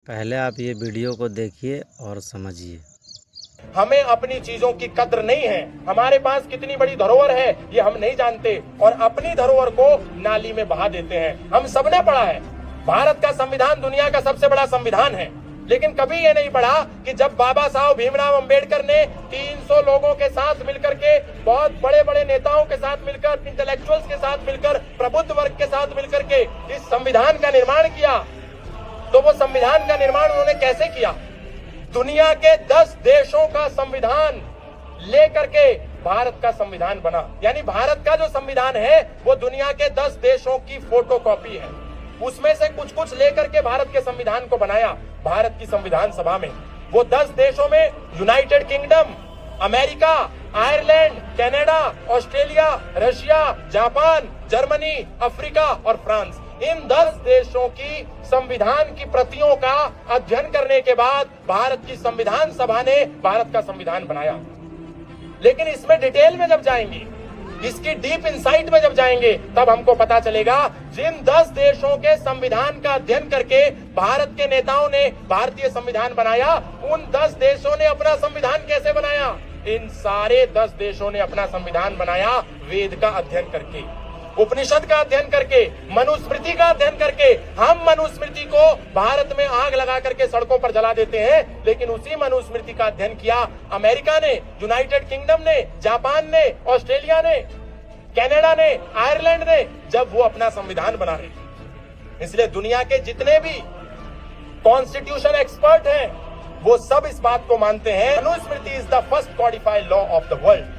पहले आप ये वीडियो को देखिए और समझिए। हमें अपनी चीजों की कद्र नहीं है। हमारे पास कितनी बड़ी धरोहर है ये हम नहीं जानते और अपनी धरोहर को नाली में बहा देते हैं। हम सबने पढ़ा है भारत का संविधान दुनिया का सबसे बड़ा संविधान है, लेकिन कभी ये नहीं पढ़ा कि जब बाबा साहब भीमराव अंबेडकर ने 300 लोगों के साथ मिलकर के, बहुत बड़े बड़े नेताओं के साथ मिलकर, इंटेलेक्चुअल्स के साथ मिलकर, प्रबुद्ध वर्ग के साथ मिलकर के इस संविधान का निर्माण किया, तो वो संविधान का निर्माण उन्होंने कैसे किया? दुनिया के 10 देशों का संविधान लेकर के भारत का संविधान बना। यानी भारत का जो संविधान है वो दुनिया के 10 देशों की फोटोकॉपी है। उसमें से कुछ कुछ लेकर के भारत के संविधान को बनाया भारत की संविधान सभा में। वो 10 देशों में United kingdom, America, Ireland, Canada, Australia, Russia, Japan, Germany, Africa और फ्रांस, इन 10 देशों की संविधान की प्रतियों का अध्ययन करने के बाद भारत की संविधान सभा ने भारत का संविधान बनाया। लेकिन इसमें डिटेल में जब जाएंगे, इसकी डीप इनसाइट में जब जाएंगे, तब हमको पता चलेगा जिन 10 देशों के संविधान का अध्ययन करके भारत के नेताओं ने भारतीय संविधान बनाया, उन 10 देशों ने अपना संविधान कैसे बनाया? इन सारे 10 देशों ने अपना संविधान बनाया वेद का अध्ययन करके, उपनिषद का अध्ययन करके, मनुस्मृति का अध्ययन करके। हम मनुस्मृति को भारत में आग लगा करके सड़कों पर जला देते हैं, लेकिन उसी मनुस्मृति का अध्ययन किया अमेरिका ने, यूनाइटेड किंगडम ने, जापान ने, ऑस्ट्रेलिया ने, कनाडा ने, आयरलैंड ने, जब वो अपना संविधान बना रहे थे। इसलिए दुनिया के जितने भी कॉन्स्टिट्यूशन एक्सपर्ट हैं, वो सब इस बात को मानते हैं Manusmriti is the first codified law of the world.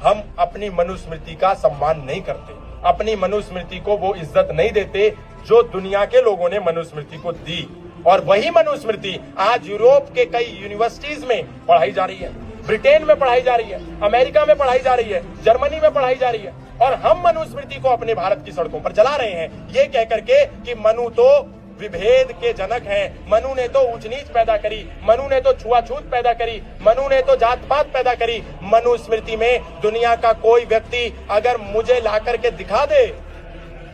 हम अपनी मनुस्मृति का सम्मान नहीं करते, अपनी मनुस्मृति को वो इज्जत नहीं देते जो दुनिया के लोगों ने मनुस्मृति को दी। और वही मनुस्मृति आज यूरोप के कई यूनिवर्सिटीज में पढ़ाई जा रही है, ब्रिटेन में पढ़ाई जा रही है, अमेरिका में पढ़ाई जा रही है, जर्मनी में पढ़ाई जा रही है। और हम मनुस्मृति को अपने भारत की सड़कों पर जला रहे हैं, ये कह करके कि मनु तो विभेद के जनक हैं, मनु ने तो ऊंच नीच पैदा करी, मनु ने तो छुआछूत पैदा करी, मनु ने तो जात पात पैदा करी। मनुस्मृति में दुनिया का कोई व्यक्ति अगर मुझे ला करके दिखा दे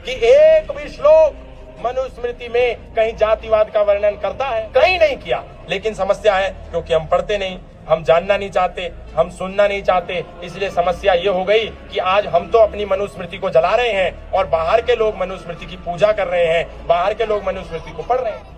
कि एक भी श्लोक मनुस्मृति में कहीं जातिवाद का वर्णन करता है, कहीं नहीं किया। लेकिन समस्या है क्योंकि हम पढ़ते नहीं, हम जानना नहीं चाहते, हम सुनना नहीं चाहते, इसलिए समस्या ये हो गई कि आज हम तो अपनी मनुस्मृति को जला रहे हैं और बाहर के लोग मनुस्मृति की पूजा कर रहे हैं, बाहर के लोग मनुस्मृति को पढ़ रहे हैं।